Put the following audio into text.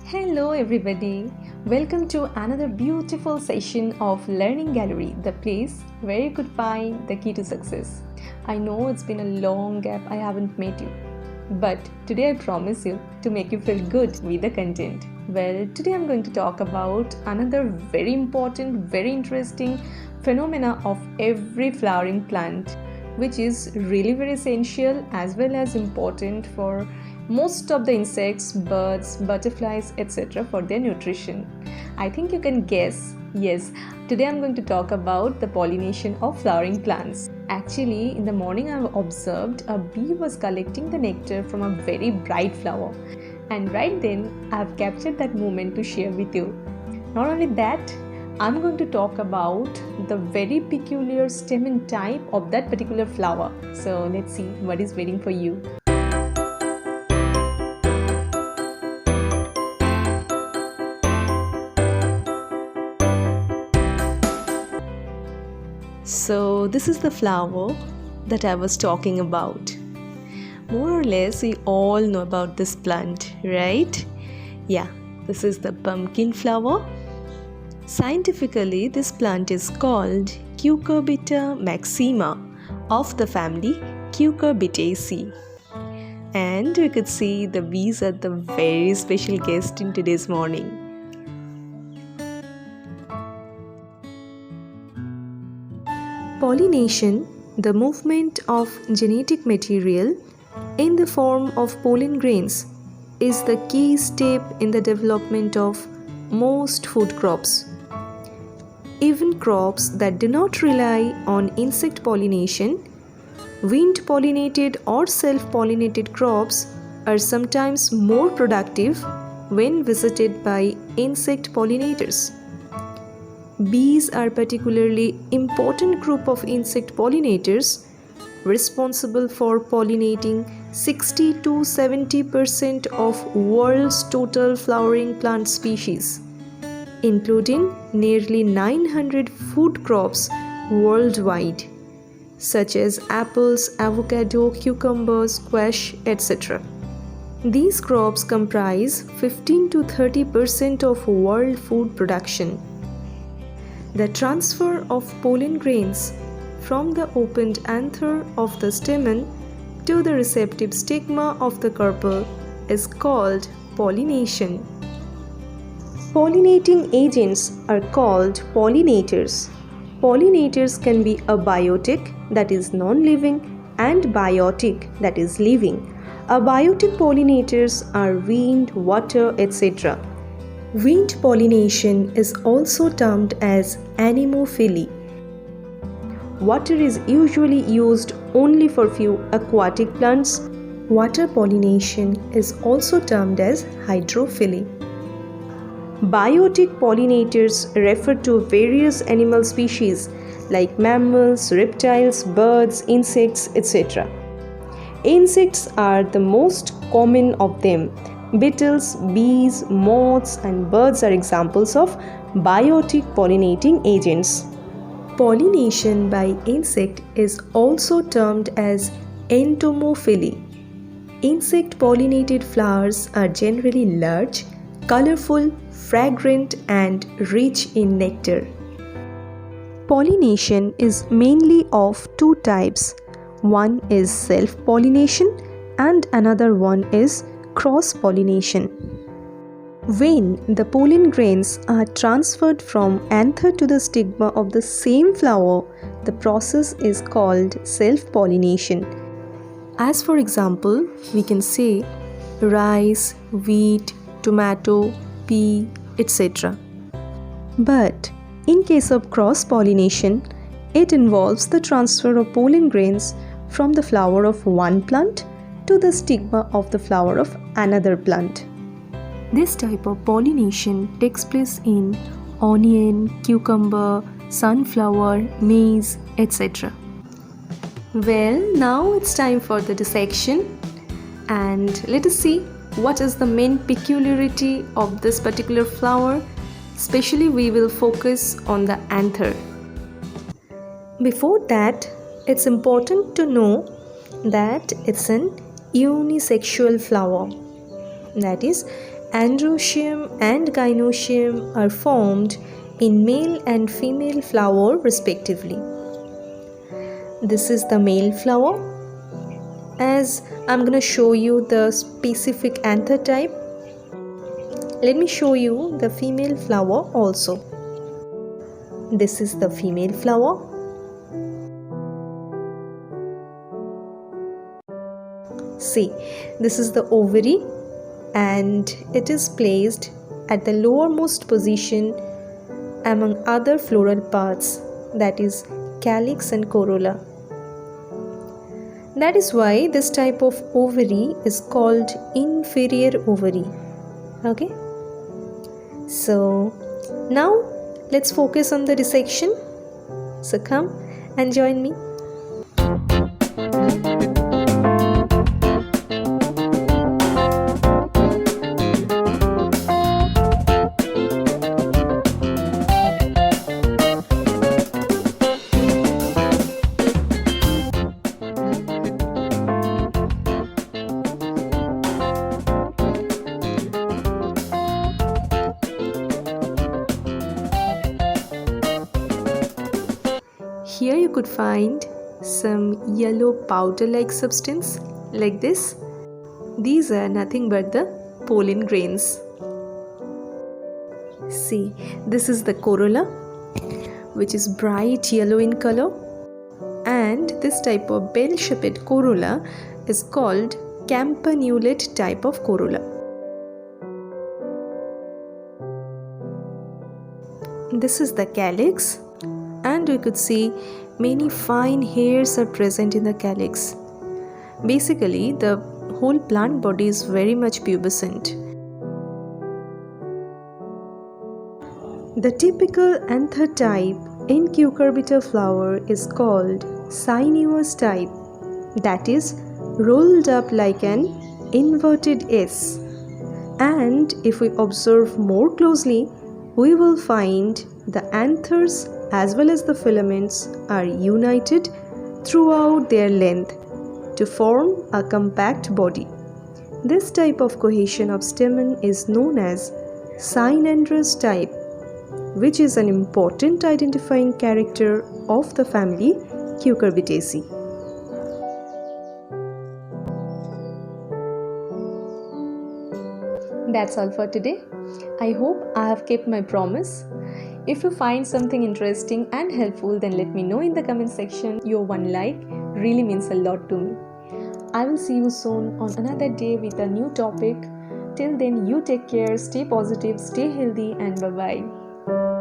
Hello, everybody. Welcome to another beautiful session of Learning Gallery, the place where you could find the key to success. I know it's been a long gap I haven't met you, but today I promise you to make you feel good with the content. Well, today I'm going to talk about another very important, very interesting phenomena of every flowering plant, which is really very essential as well as important for most of the insects, birds, butterflies, etc. for their nutrition. I think you can guess. Yes, today I'm going to talk about the pollination of flowering plants. Actually, in the morning I've observed a bee was collecting the nectar from a very bright flower. And right then I've captured that moment to share with you. Not only that, I'm going to talk about the very peculiar stamen type of that particular flower. So let's see what is waiting for you. So this is the flower that I was talking about. More or less we all know about this plant, right? Yeah, this is the pumpkin flower. Scientifically, this plant is called Cucurbita maxima of the family Cucurbitaceae. And we could see the bees are the very special guest in today's morning. Pollination, the movement of genetic material in the form of pollen grains, is the key step in the development of most food crops. Even crops that do not rely on insect pollination, wind-pollinated or self-pollinated crops are sometimes more productive when visited by insect pollinators. Bees are a particularly important group of insect pollinators responsible for pollinating 60 to 70% of world's total flowering plant species, including nearly 900 food crops worldwide, such as apples, avocado, cucumbers, squash, etc. These crops comprise 15 to 30% of world food production. The transfer of pollen grains from the opened anther of the stamen to the receptive stigma of the carpel is called pollination. Pollinating agents are called pollinators. Pollinators can be abiotic, that is non-living, and biotic, that is living. Abiotic pollinators are wind, water, etc. Wind pollination is also termed as anemophily. Water is usually used only for few aquatic plants. Water pollination is also termed as hydrophily. Biotic pollinators refer to various animal species like mammals, reptiles, birds, insects, etc. Insects are the most common of them. Beetles, bees, moths, and birds are examples of biotic pollinating agents. Pollination by insect is also termed as entomophily. Insect pollinated flowers are generally large, colorful, fragrant, and rich in nectar. Pollination is mainly of two types. One is self-pollination and another one is cross-pollination. When the pollen grains are transferred from anther to the stigma of the same flower, the process is called self-pollination. As for example, we can say rice, wheat, tomato, pea, etc. But in case of cross-pollination, it involves the transfer of pollen grains from the flower of one plant to the stigma of the flower of another plant. This type of pollination takes place in onion, cucumber, sunflower, maize, etc. Well, now it's time for the dissection, and let us see what is the main peculiarity of this particular flower. Especially we will focus on the anther. Before that, it's important to know that it's an unisexual flower. That is, Androecium and gynoecium are formed in male and female flower respectively. This is the male flower. As I'm going to show you the specific anther type, let me show you the female flower also. This is the female flower. See, this is the ovary and it is placed at the lowermost position among other floral parts, that is calyx and corolla. That is why this type of ovary is called inferior ovary. Okay? So now let's focus on the dissection. So come and join me. Here you could find some yellow powder-like substance like this. These are nothing but the pollen grains. See, this is the corolla, which is bright yellow in color, and this type of bell-shaped corolla is called campanulate type of corolla. This is the calyx, and we could see many fine hairs are present in the calyx. Basically, the whole plant body is very much pubescent. The typical anther type in cucurbita flower is called sinuous type, that is rolled up like an inverted S. And if we observe more closely, we will find the anthers as well as the filaments are united throughout their length to form a compact body. This type of cohesion of stamen is known as synandrous type, which is an important identifying character of the family Cucurbitaceae. That's all for today. I hope I have kept my promise. If you find something interesting and helpful, then let me know in the comment section. Your one like really means a lot to me. I will see you soon on another day with a new topic. Till then, you take care, stay positive, stay healthy, and bye-bye.